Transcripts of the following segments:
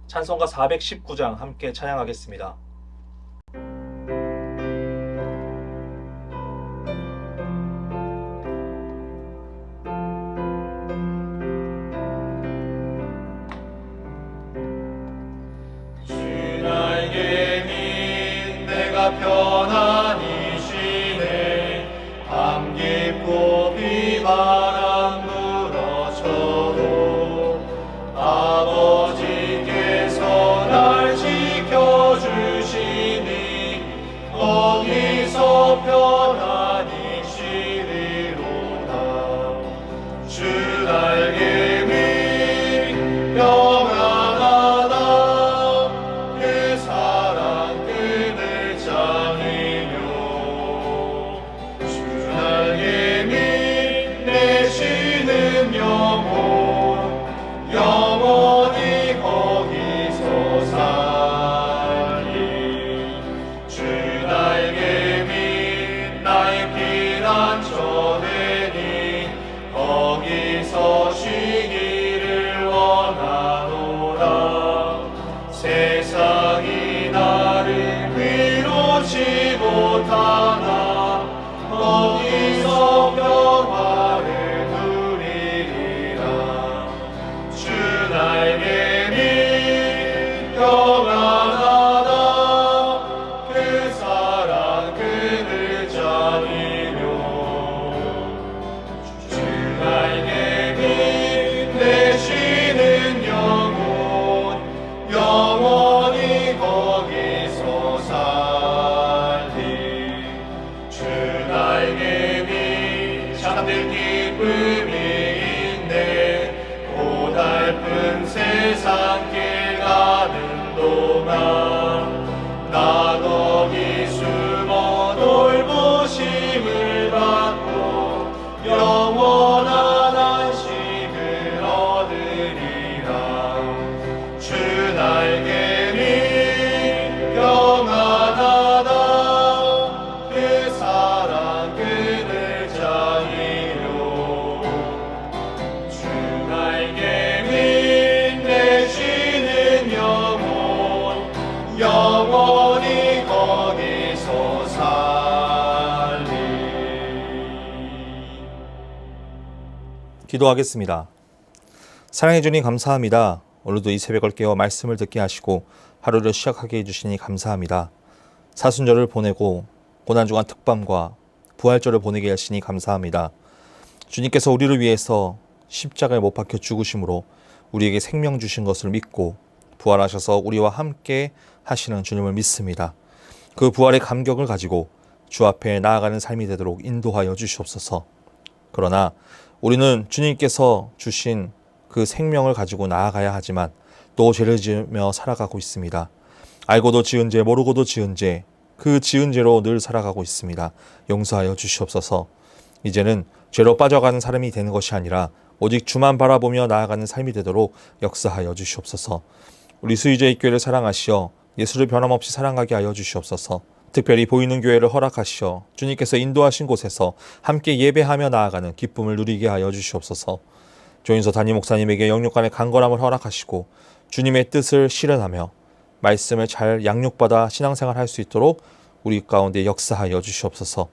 찬송가 419장 함께 찬양하겠습니다. 주 나에게 민 내가 편안히 쉬네. 밤 깊고 비바람 불어쳐도 아버지께서 날 지켜주시니 거기서 편안히 쉬리로다. 주 나에게 민 평안하다. 그 사랑 그늘 장이며 주 나에게 민 내쉬는 영혼 영원히 거기서 살리. 주 나에게 민 나의 피난처 되니 거기서 쉬기를 원하노라. 세상이 나를 위로치 못하나 거기서 평화를 누리리라. 주 나에게 민 평안하다. 그 사랑 그늘 잠이며 주 나에게 민 내쉬는 영혼 영원히 거기서 살리. 주 나에게 민 참된 기쁨이 있네. 고달픈 세상 길 가는 동안 나 거기 숨어 돌보심을 받고 영원한 안식을 얻으리라. 주 나에게 민 평안하다. 그 사랑 그늘 장이요 주 나에게 민 내쉬는 영혼 영원히 거기서 살리. 기도하겠습니다. 사랑해 주님 감사합니다. 오늘도 이 새벽을 깨워 말씀을 듣게 하시고 하루를 시작하게 해주시니 감사합니다. 사순절을 보내고 고난주간 특밤과 부활절을 보내게 하시니 감사합니다. 주님께서 우리를 위해서 십자가에 못 박혀 죽으심으로 우리에게 생명 주신 것을 믿고 부활하셔서 우리와 함께 하시는 주님을 믿습니다. 그 부활의 감격을 가지고 주 앞에 나아가는 삶이 되도록 인도하여 주시옵소서. 그러나 우리는 주님께서 주신 그 생명을 가지고 나아가야 하지만 또 죄를 지으며 살아가고 있습니다. 알고도 지은 죄, 모르고도 지은 죄, 그 지은 죄로 늘 살아가고 있습니다. 용서하여 주시옵소서. 이제는 죄로 빠져가는 사람이 되는 것이 아니라 오직 주만 바라보며 나아가는 삶이 되도록 역사하여 주시옵소서. 우리 수의제의 교회를 사랑하시어 예수를 변함없이 사랑하게 하여 주시옵소서. 특별히 보이는 교회를 허락하시어 주님께서 인도하신 곳에서 함께 예배하며 나아가는 기쁨을 누리게 하여 주시옵소서. 조인서 담임 목사님에게 영육간의 강건함을 허락하시고 주님의 뜻을 실현하며 말씀을 잘 양육받아 신앙생활 할 수 있도록 우리 가운데 역사하여 주시옵소서.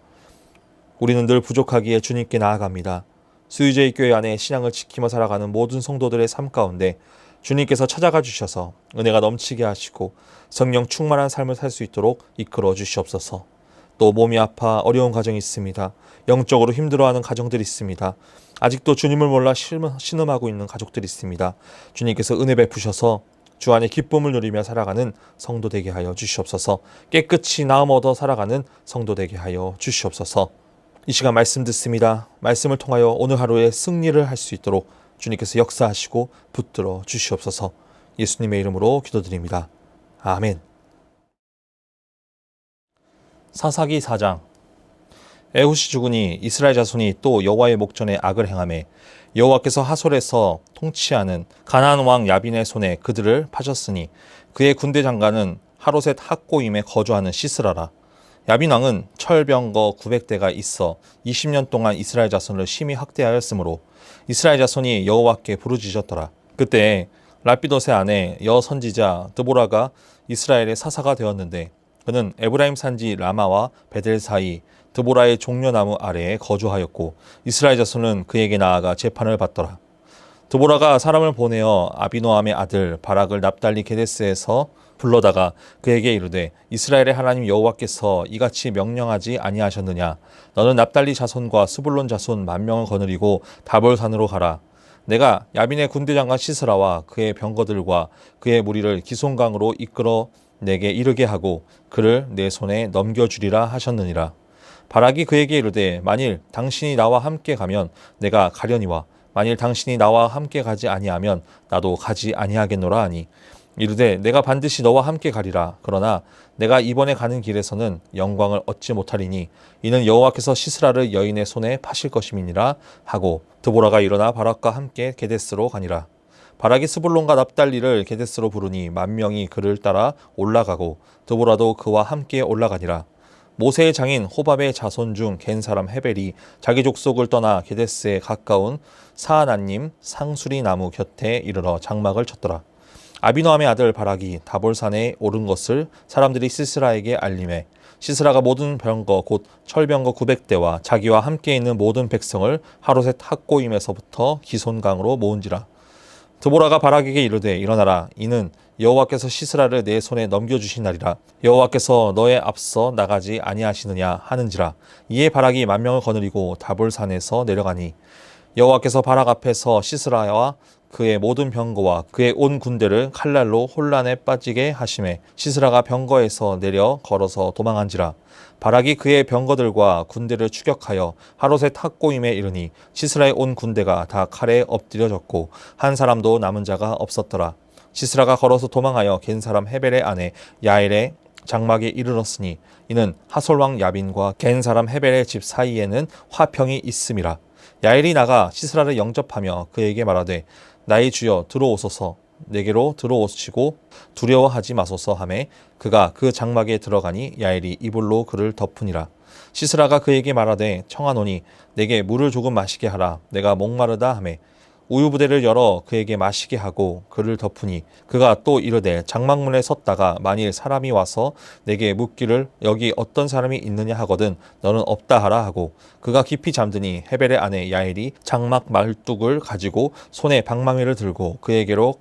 우리는 늘 부족하기에 주님께 나아갑니다. 수유제의 교회 안에 신앙을 지키며 살아가는 모든 성도들의 삶 가운데 주님께서 찾아가 주셔서 은혜가 넘치게 하시고 성령 충만한 삶을 살 수 있도록 이끌어 주시옵소서. 또 몸이 아파 어려운 가정이 있습니다. 영적으로 힘들어하는 가정들이 있습니다. 아직도 주님을 몰라 신음하고 있는 가족들이 있습니다. 주님께서 은혜 베푸셔서 주 안에 기쁨을 누리며 살아가는 성도 되게 하여 주시옵소서. 깨끗이 나음 얻어 살아가는 성도 되게 하여 주시옵소서. 이 시간 말씀 듣습니다. 말씀을 통하여 오늘 하루에 승리를 할 수 있도록 주님께서 역사하시고 붙들어 주시옵소서. 예수님의 이름으로 기도드립니다. 아멘. 사사기 4장. 에훗이 죽으니 이스라엘 자손이 또 여호와의 목전에 악을 행하매 여호와께서 하솔에서 통치하는 가나안 왕 야빈의 손에 그들을 파셨으니 그의 군대 장관은 하롯셋 학고임에 거주하는 시스라라. 야빈 왕은 철병거 900대가 있어 20년 동안 이스라엘 자손을 심히 학대하였으므로 이스라엘 자손이 여호와께 부르짖었더라. 그때 라피돗의 아내 여선지자 드보라가 이스라엘의 사사가 되었는데 그는 에브라임 산지 라마와 베델 사이 드보라의 종려나무 아래에 거주하였고 이스라엘 자손은 그에게 나아가 재판을 받더라. 드보라가 사람을 보내어 아비노함의 아들 바락을 납달리 게데스에서 불러다가 그에게 이르되 이스라엘의 하나님 여호와께서 이같이 명령하지 아니하셨느냐. 너는 납달리 자손과 스불론 자손 10,000명을 거느리고 다볼산으로 가라. 내가 야빈의 군대장관 시스라와 그의 병거들과 그의 무리를 기손강으로 이끌어 내게 이르게 하고 그를 내 손에 넘겨주리라 하셨느니라. 바락이 그에게 이르되 만일 당신이 나와 함께 가면 내가 가려니와 만일 당신이 나와 함께 가지 아니하면 나도 가지 아니하겠노라 하니 이르되 내가 반드시 너와 함께 가리라. 그러나 내가 이번에 가는 길에서는 영광을 얻지 못하리니 이는 여호와께서 시스라를 여인의 손에 파실 것임이니라 하고 드보라가 일어나 바락과 함께 게데스로 가니라. 바락이 스불론과 납달리를 게데스로 부르니 10,000명이 그를 따라 올라가고 드보라도 그와 함께 올라가니라. 모세의 장인 호밥의 자손 중 겐 사람 헤벨이 자기 족속을 떠나 게데스에 가까운 사하나님 상수리 나무 곁에 이르러 장막을 쳤더라. 아비노함의 아들 바락이 다볼산에 오른 것을 사람들이 시스라에게 알림해 시스라가 모든 병거 곧 철병거 900대와 자기와 함께 있는 모든 백성을 하로셋 학고임에서부터 기손강으로 모은지라. 드보라가 바락에게 이르되 일어나라. 이는 여호와께서 시스라를 내 손에 넘겨주신 날이라. 여호와께서 너의 앞서 나가지 아니하시느냐 하는지라. 이에 바락이 10,000명을 거느리고 다볼산에서 내려가니 여호와께서 바락 앞에서 시스라와 그의 모든 병거와 그의 온 군대를 칼날로 혼란에 빠지게 하심에 시스라가 병거에서 내려 걸어서 도망한지라. 바락이 그의 병거들과 군대를 추격하여 하롯의 탁고임에 이르니 시스라의 온 군대가 다 칼에 엎드려졌고 한 사람도 남은 자가 없었더라. 시스라가 걸어서 도망하여 겐 사람 헤벨의 아내 야엘의 장막에 이르렀으니 이는 하솔왕 야빈과 겐 사람 헤벨의 집 사이에는 화평이 있음이라. 야엘이 나가 시스라를 영접하며 그에게 말하되 나의 주여 들어오소서. 내게로 들어오시고 두려워하지 마소서 하매 그가 그 장막에 들어가니 야엘이 이불로 그를 덮으니라. 시스라가 그에게 말하되 청하노니 내게 물을 조금 마시게 하라. 내가 목마르다 하매 우유 부대를 열어 그에게 마시게 하고 그를 덮으니 그가 또 이르되 장막문에 섰다가 만일 사람이 와서 내게 묻기를 여기 어떤 사람이 있느냐 하거든 너는 없다 하라 하고 그가 깊이 잠드니 헤벨의 아내 야엘이 장막 말뚝을 가지고 손에 방망이를 들고 그에게로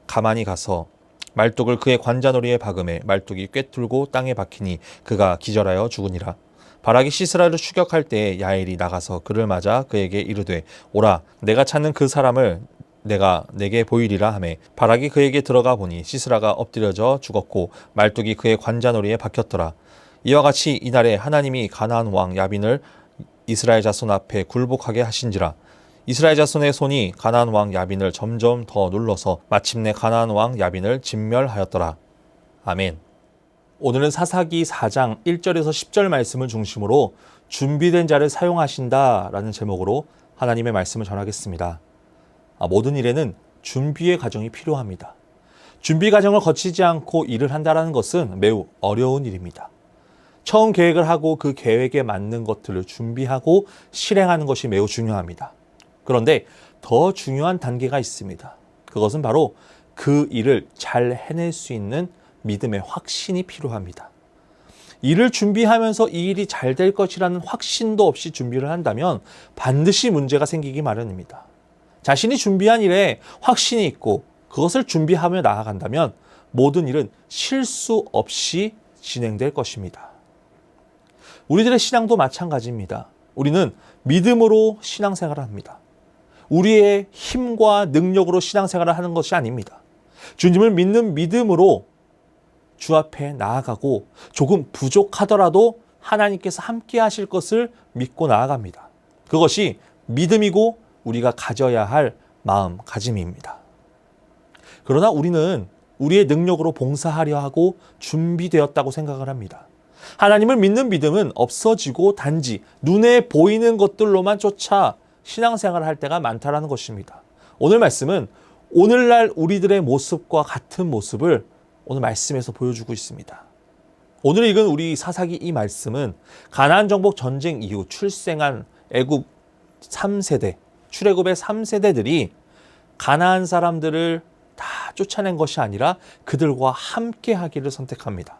가만히 가서 말뚝을 그의 관자놀이에 박음에 말뚝이 꿰뚫고 땅에 박히니 그가 기절하여 죽으니라. 바락이 시스라를 추격할 때에 야엘이 나가서 그를 맞아 그에게 이르되 오라 내가 찾는 그 사람을 내가 내게 보이리라 하매 바락이 그에게 들어가 보니 시스라가 엎드려져 죽었고 말뚝이 그의 관자놀이에 박혔더라. 이와 같이 이날에 하나님이 가나안 왕 야빈을 이스라엘 자손 앞에 굴복하게 하신지라. 이스라엘 자손의 손이 가나안 왕 야빈을 점점 더 눌러서 마침내 가나안 왕 야빈을 진멸하였더라. 아멘. 오늘은 사사기 4장 1절에서 10절 말씀을 중심으로 준비된 자를 사용하신다라는 제목으로 하나님의 말씀을 전하겠습니다. 모든 일에는 준비의 과정이 필요합니다. 준비 과정을 거치지 않고 일을 한다는 것은 매우 어려운 일입니다. 처음 계획을 하고 그 계획에 맞는 것들을 준비하고 실행하는 것이 매우 중요합니다. 그런데 더 중요한 단계가 있습니다. 그것은 바로 그 일을 잘 해낼 수 있는 믿음의 확신이 필요합니다. 일을 준비하면서 이 일이 잘 될 것이라는 확신도 없이 준비를 한다면 반드시 문제가 생기기 마련입니다. 자신이 준비한 일에 확신이 있고 그것을 준비하며 나아간다면 모든 일은 실수 없이 진행될 것입니다. 우리들의 신앙도 마찬가지입니다. 우리는 믿음으로 신앙생활을 합니다. 우리의 힘과 능력으로 신앙생활을 하는 것이 아닙니다. 주님을 믿는 믿음으로 주 앞에 나아가고 조금 부족하더라도 하나님께서 함께 하실 것을 믿고 나아갑니다. 그것이 믿음이고 우리가 가져야 할 마음가짐입니다. 그러나 우리는 우리의 능력으로 봉사하려 하고 준비되었다고 생각을 합니다. 하나님을 믿는 믿음은 없어지고 단지 눈에 보이는 것들로만 쫓아 신앙생활을 할 때가 많다는 것입니다. 오늘 말씀은 오늘날 우리들의 모습과 같은 모습을 오늘 말씀에서 보여주고 있습니다. 오늘 읽은 우리 사사기 이 말씀은 가나안 정복 전쟁 이후 출생한 애굽 3세대, 출애굽의 3세대들이 가나안 사람들을 다 쫓아낸 것이 아니라 그들과 함께 하기를 선택합니다.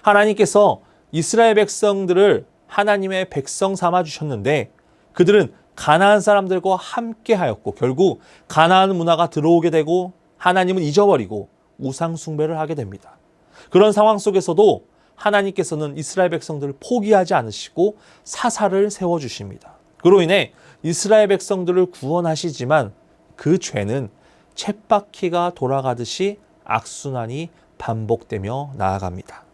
하나님께서 이스라엘 백성들을 하나님의 백성 삼아 주셨는데 그들은 가나안 사람들과 함께 하였고 결국 가나안 문화가 들어오게 되고 하나님은 잊어버리고 우상 숭배를 하게 됩니다. 그런 상황 속에서도 하나님께서는 이스라엘 백성들을 포기하지 않으시고 사사를 세워주십니다. 그로 인해 이스라엘 백성들을 구원하시지만 그 죄는 쳇바퀴가 돌아가듯이 악순환이 반복되며 나아갑니다.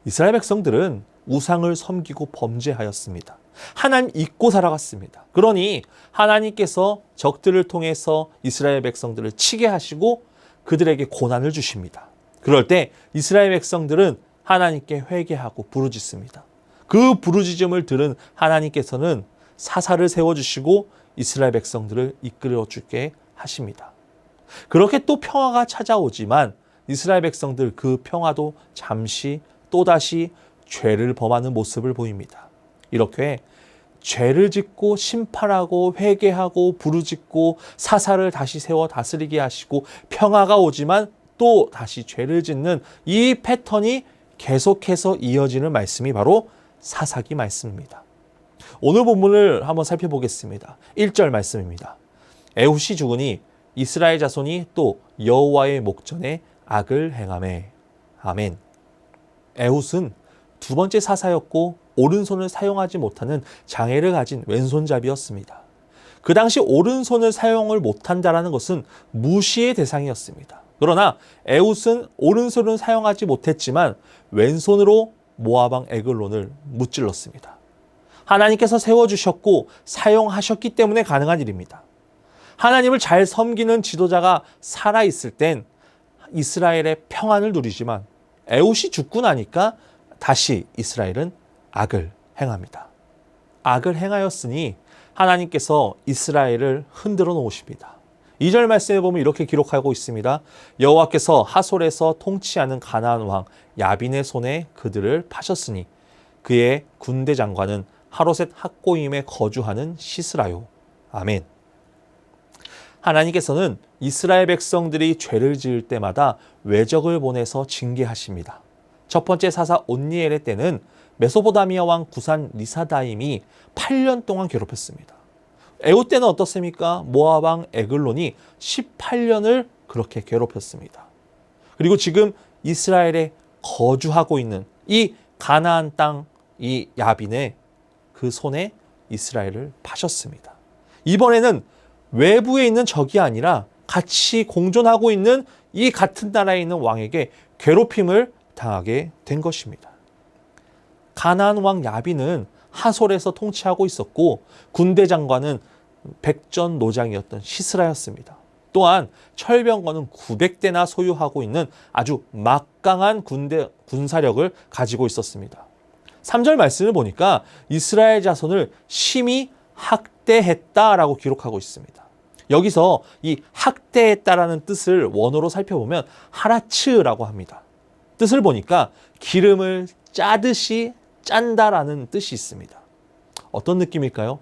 이스라엘 백성들은 우상을 섬기고 범죄하였습니다. 하나님 잊고 살아갔습니다. 그러니 하나님께서 적들을 통해서 이스라엘 백성들을 치게 하시고 그들에게 고난을 주십니다. 그럴 때 이스라엘 백성들은 하나님께 회개하고 부르짖습니다. 그 부르짖음을 들은 하나님께서는 사사를 세워주시고 이스라엘 백성들을 이끌어주게 하십니다. 그렇게 또 평화가 찾아오지만 이스라엘 백성들 그 평화도 잠시 또다시 죄를 범하는 모습을 보입니다. 이렇게 죄를 짓고 심판하고 회개하고 부르짖고 사사를 다시 세워 다스리게 하시고 평화가 오지만 또 다시 죄를 짓는 이 패턴이 계속해서 이어지는 말씀이 바로 사사기 말씀입니다. 오늘 본문을 한번 살펴보겠습니다. 1절 말씀입니다. 에훗이 죽으니 이스라엘 자손이 또 여호와의 목전에 악을 행하매. 아멘. 에훗은 두 번째 사사였고 오른손을 사용하지 못하는 장애를 가진 왼손잡이였습니다. 그 당시 오른손을 사용을 못한다는 것은 무시의 대상이었습니다. 그러나 에훗은 오른손을 사용하지 못했지만 왼손으로 모압 왕 에글론을 무찔렀습니다. 하나님께서 세워주셨고 사용하셨기 때문에 가능한 일입니다. 하나님을 잘 섬기는 지도자가 살아있을 땐 이스라엘의 평안을 누리지만 에훗이 죽고 나니까 다시 이스라엘은 악을 행합니다. 악을 행하였으니 하나님께서 이스라엘을 흔들어 놓으십니다. 2절 말씀에 보면 이렇게 기록하고 있습니다. 여호와께서 하솔에서 통치하는 가나안 왕 야빈의 손에 그들을 파셨으니 그의 군대 장관은 하로셋 학고임에 거주하는 시스라요. 아멘. 하나님께서는 이스라엘 백성들이 죄를 지을 때마다 외적을 보내서 징계하십니다. 첫 번째 사사 온니엘의 때는 메소포다미아 왕 구산 리사다임이 8년 동안 괴롭혔습니다. 에훗 때는 어떻습니까? 모압 왕 에글론이 18년을 그렇게 괴롭혔습니다. 그리고 지금 이스라엘에 거주하고 있는 이 가나안 땅 이 야빈의 그 손에 이스라엘을 파셨습니다. 이번에는 외부에 있는 적이 아니라 같이 공존하고 있는 이 같은 나라에 있는 왕에게 괴롭힘을 당하게 된 것입니다. 가나안 왕 야빈은 하솔에서 통치하고 있었고 군대 장관은 백전 노장이었던 시스라였습니다. 또한 철병거는 900대나 소유하고 있는 아주 막강한 군사력을 가지고 있었습니다. 3절 말씀을 보니까 이스라엘 자손을 심히 학대했다라고 기록하고 있습니다. 여기서 이 학대했다라는 뜻을 원어로 살펴보면 하라츠라고 합니다. 뜻을 보니까 기름을 짜듯이 짠다라는 뜻이 있습니다. 어떤 느낌일까요?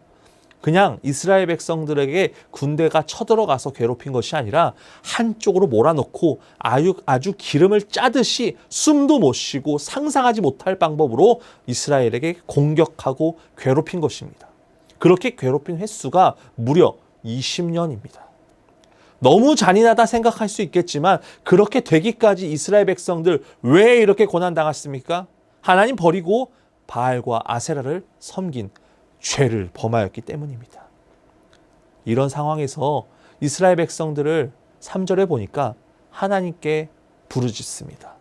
그냥 이스라엘 백성들에게 군대가 쳐들어가서 괴롭힌 것이 아니라 한쪽으로 몰아넣고 아주 기름을 짜듯이 숨도 못 쉬고 상상하지 못할 방법으로 이스라엘에게 공격하고 괴롭힌 것입니다. 그렇게 괴롭힌 횟수가 무려 20년입니다. 너무 잔인하다 생각할 수 있겠지만 그렇게 되기까지 이스라엘 백성들 왜 이렇게 고난당했습니까? 하나님 버리고 바알과 아세라를 섬긴 죄를 범하였기 때문입니다. 이런 상황에서 이스라엘 백성들을 3절에 보니까 하나님께 부르짖습니다.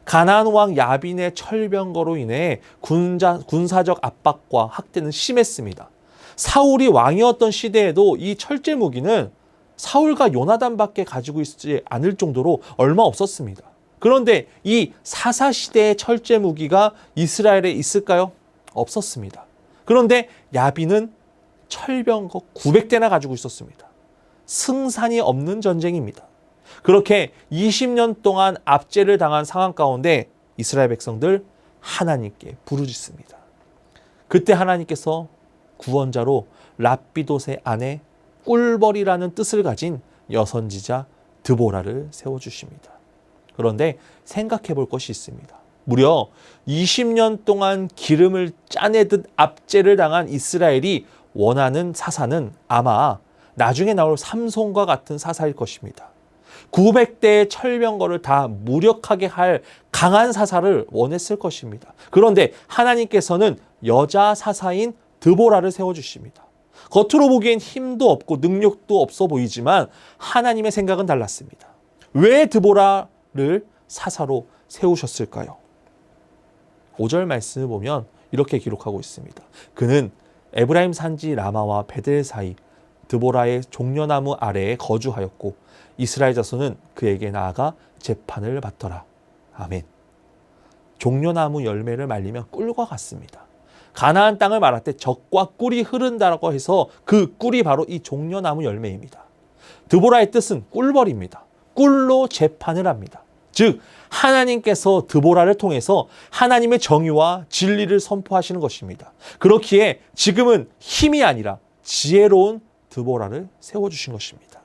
가나안 왕 야빈의 철병거로 인해 군사적 압박과 학대는 심했습니다. 사울이 왕이었던 시대에도 이 철제 무기는 사울과 요나단밖에 가지고 있지 않을 정도로 얼마 없었습니다. 그런데 이 사사 시대의 철제 무기가 이스라엘에 있을까요? 없었습니다. 그런데 야빈은 철병거 900대나 가지고 있었습니다. 승산이 없는 전쟁입니다. 그렇게 20년 동안 압제를 당한 상황 가운데 이스라엘 백성들 하나님께 부르짖습니다. 그때 하나님께서 구원자로 랍비돗의 아내 꿀벌이라는 뜻을 가진 여선지자 드보라를 세워주십니다. 그런데 생각해 볼 것이 있습니다. 무려 20년 동안 기름을 짜내듯 압제를 당한 이스라엘이 원하는 사사는 아마 나중에 나올 삼손과 같은 사사일 것입니다. 900대의 철병거를 다 무력하게 할 강한 사사를 원했을 것입니다. 그런데 하나님께서는 여자 사사인 드보라를 세워주십니다. 겉으로 보기엔 힘도 없고 능력도 없어 보이지만 하나님의 생각은 달랐습니다. 왜 드보라를 사사로 세우셨을까요? 5절 말씀을 보면 이렇게 기록하고 있습니다. 그는 에브라임 산지 라마와 베델 사이 드보라의 종려나무 아래에 거주하였고 이스라엘 자손은 그에게 나아가 재판을 받더라. 아멘. 종려나무 열매를 말리면 꿀과 같습니다. 가나안 땅을 말할 때 젖과 꿀이 흐른다고 해서 그 꿀이 바로 이 종려나무 열매입니다. 드보라의 뜻은 꿀벌입니다. 꿀로 재판을 합니다. 즉 하나님께서 드보라를 통해서 하나님의 정의와 진리를 선포하시는 것입니다. 그렇기에 지금은 힘이 아니라 지혜로운 드보라를 세워주신 것입니다.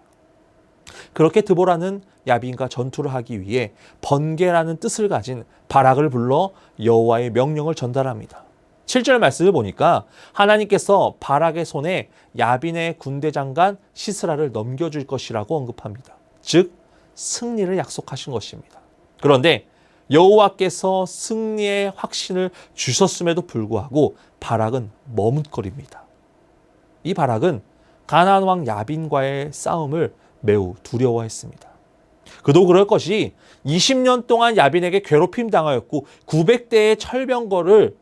그렇게 드보라는 야빈과 전투를 하기 위해 번개라는 뜻을 가진 바락을 불러 여호와의 명령을 전달합니다. 7절 말씀을 보니까 하나님께서 바락의 손에 야빈의 군대 장관 시스라를 넘겨줄 것이라고 언급합니다. 즉 승리를 약속하신 것입니다. 그런데 여호와께서 승리의 확신을 주셨음에도 불구하고 바락은 머뭇거립니다. 이 바락은 가나안 왕 야빈과의 싸움을 매우 두려워했습니다. 그도 그럴 것이 20년 동안 야빈에게 괴롭힘 당하였고 900대의 철병거를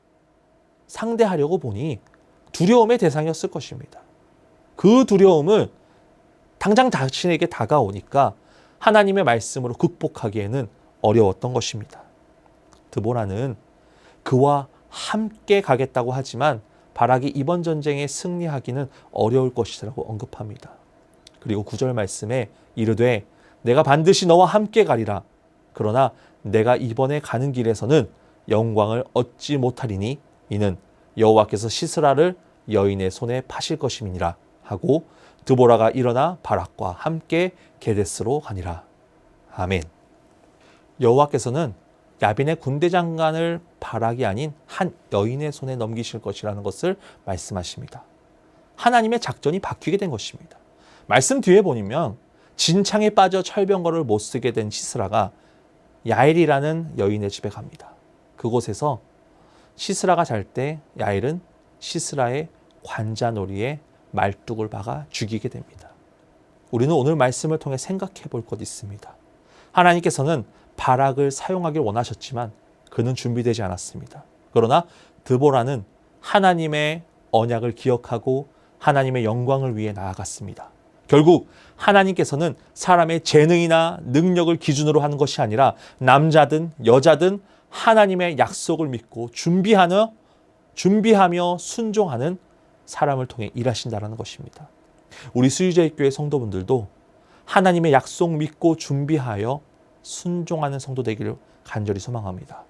상대하려고 보니 두려움의 대상이었을 것입니다. 그 두려움은 당장 자신에게 다가오니까 하나님의 말씀으로 극복하기에는 어려웠던 것입니다. 드보라는 그와 함께 가겠다고 하지만 바락이 이번 전쟁에 승리하기는 어려울 것이라고 언급합니다. 그리고 9절 말씀에 이르되 내가 반드시 너와 함께 가리라. 그러나 내가 이번에 가는 길에서는 영광을 얻지 못하리니 이는 여호와께서 시스라를 여인의 손에 파실 것임이니라 하고 드보라가 일어나 바락과 함께 게데스로 가니라. 아멘. 여호와께서는 야빈의 군대 장관을 바락이 아닌 한 여인의 손에 넘기실 것이라는 것을 말씀하십니다. 하나님의 작전이 바뀌게 된 것입니다. 말씀 뒤에 보면 진창에 빠져 철병거를 못 쓰게 된 시스라가 야엘이라는 여인의 집에 갑니다. 그곳에서 시스라가 잘 때 야엘은 시스라의 관자놀이에 말뚝을 박아 죽이게 됩니다. 우리는 오늘 말씀을 통해 생각해 볼 것 있습니다. 하나님께서는 바락을 사용하길 원하셨지만 그는 준비되지 않았습니다. 그러나 드보라는 하나님의 언약을 기억하고 하나님의 영광을 위해 나아갔습니다. 결국 하나님께서는 사람의 재능이나 능력을 기준으로 하는 것이 아니라 남자든 여자든 하나님의 약속을 믿고 준비하며 순종하는 사람을 통해 일하신다는 것입니다. 우리 수유제일교회 성도분들도 하나님의 약속 믿고 준비하여 순종하는 성도 되기를 간절히 소망합니다.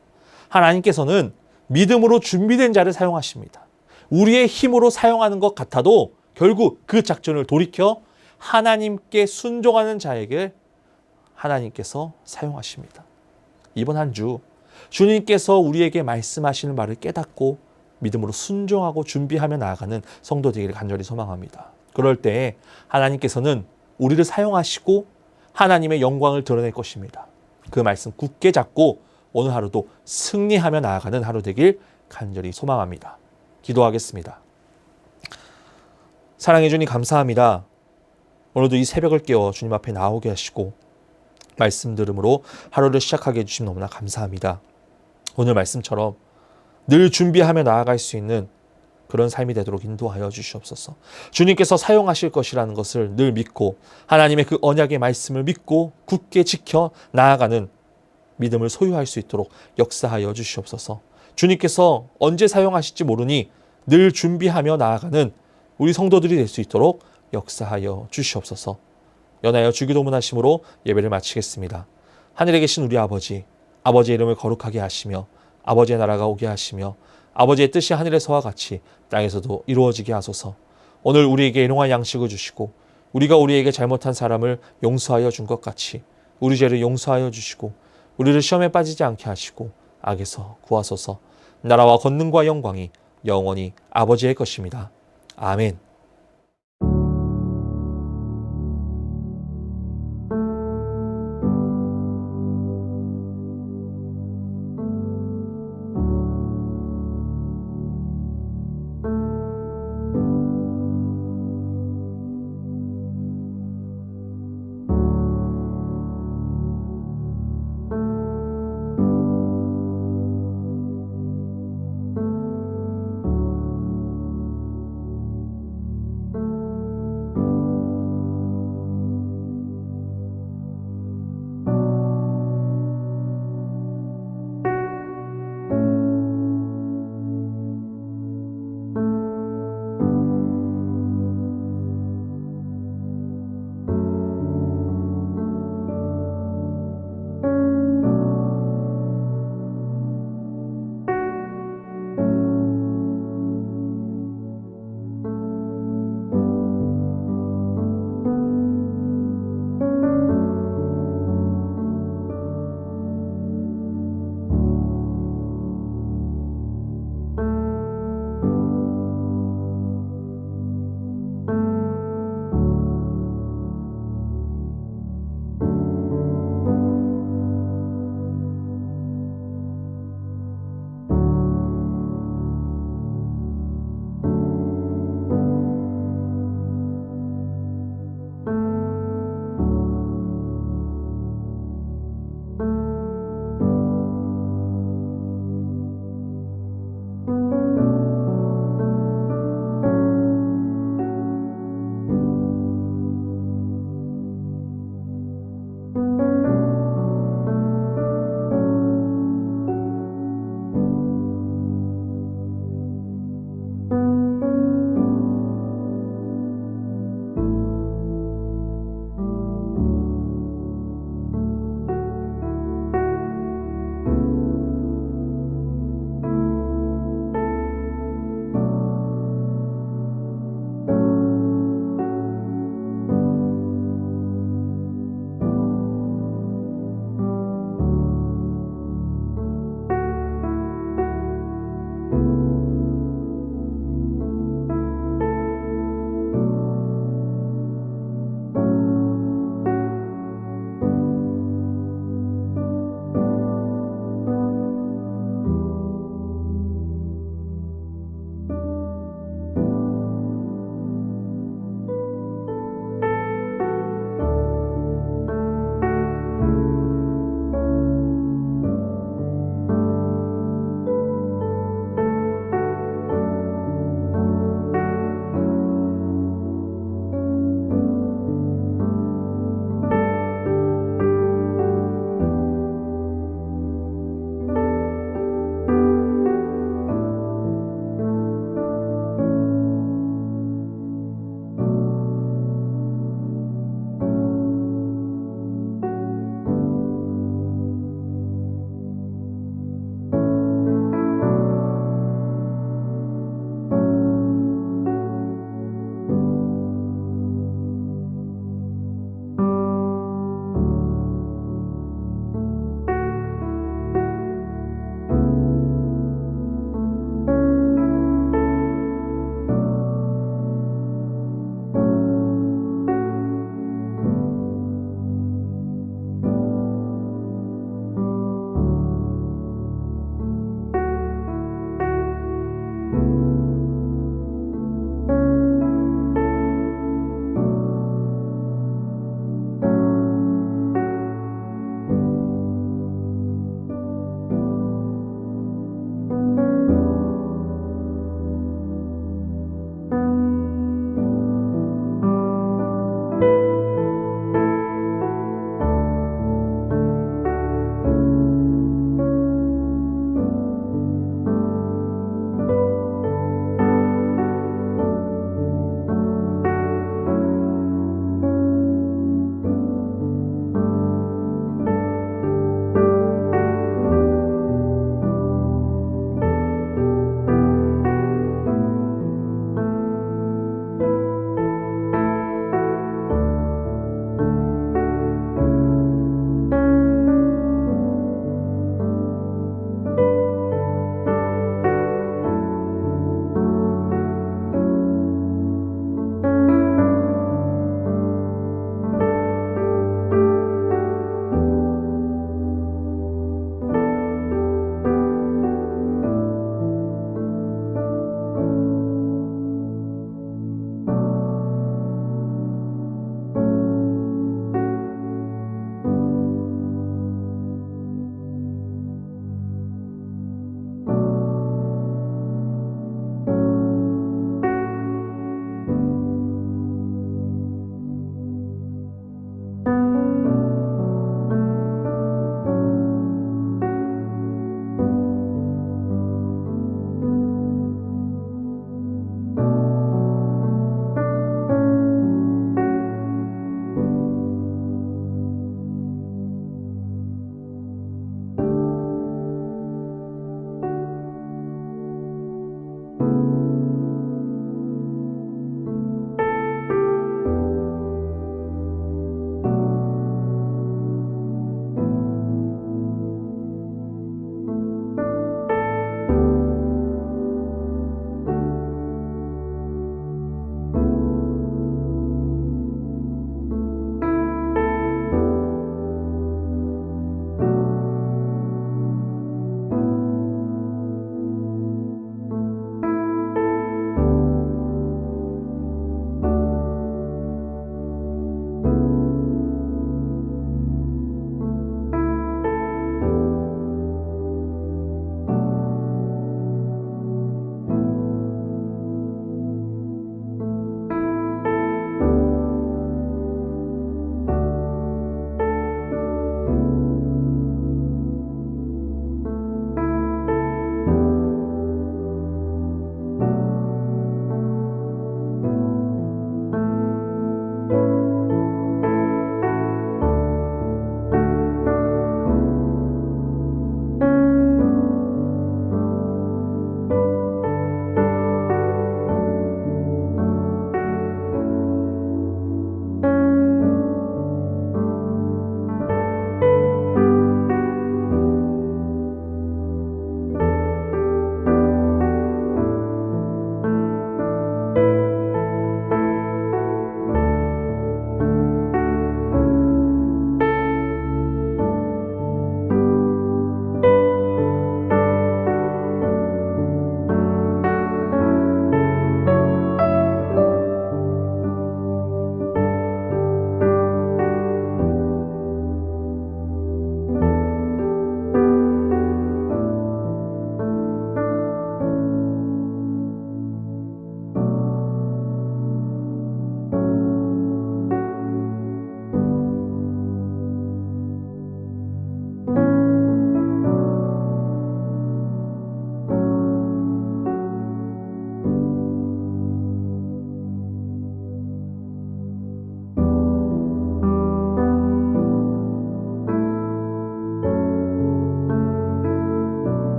하나님께서는 믿음으로 준비된 자를 사용하십니다. 우리의 힘으로 사용하는 것 같아도 결국 그 작전을 돌이켜 하나님께 순종하는 자에게 하나님께서 사용하십니다. 이번 한 주 주님께서 우리에게 말씀하시는 말을 깨닫고 믿음으로 순종하고 준비하며 나아가는 성도 되기를 간절히 소망합니다. 그럴 때 하나님께서는 우리를 사용하시고 하나님의 영광을 드러낼 것입니다. 그 말씀 굳게 잡고 오늘 하루도 승리하며 나아가는 하루 되길 간절히 소망합니다. 기도하겠습니다. 사랑해 주님 감사합니다. 오늘도 이 새벽을 깨워 주님 앞에 나오게 하시고 말씀 들음으로 하루를 시작하게 해주심 너무나 감사합니다. 오늘 말씀처럼 늘 준비하며 나아갈 수 있는 그런 삶이 되도록 인도하여 주시옵소서. 주님께서 사용하실 것이라는 것을 늘 믿고 하나님의 그 언약의 말씀을 믿고 굳게 지켜 나아가는 믿음을 소유할 수 있도록 역사하여 주시옵소서. 주님께서 언제 사용하실지 모르니 늘 준비하며 나아가는 우리 성도들이 될 수 있도록 역사하여 주시옵소서. 연하여 주기도문 하심으로 예배를 마치겠습니다. 하늘에 계신 우리 아버지, 아버지의 이름을 거룩하게 하시며 아버지의 나라가 오게 하시며 아버지의 뜻이 하늘에서와 같이 땅에서도 이루어지게 하소서. 오늘 우리에게 일용할 양식을 주시고 우리가 우리에게 잘못한 사람을 용서하여 준 것 같이 우리 죄를 용서하여 주시고 우리를 시험에 빠지지 않게 하시고 악에서 구하소서. 나라와 권능과 영광이 영원히 아버지의 것입니다. 아멘.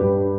주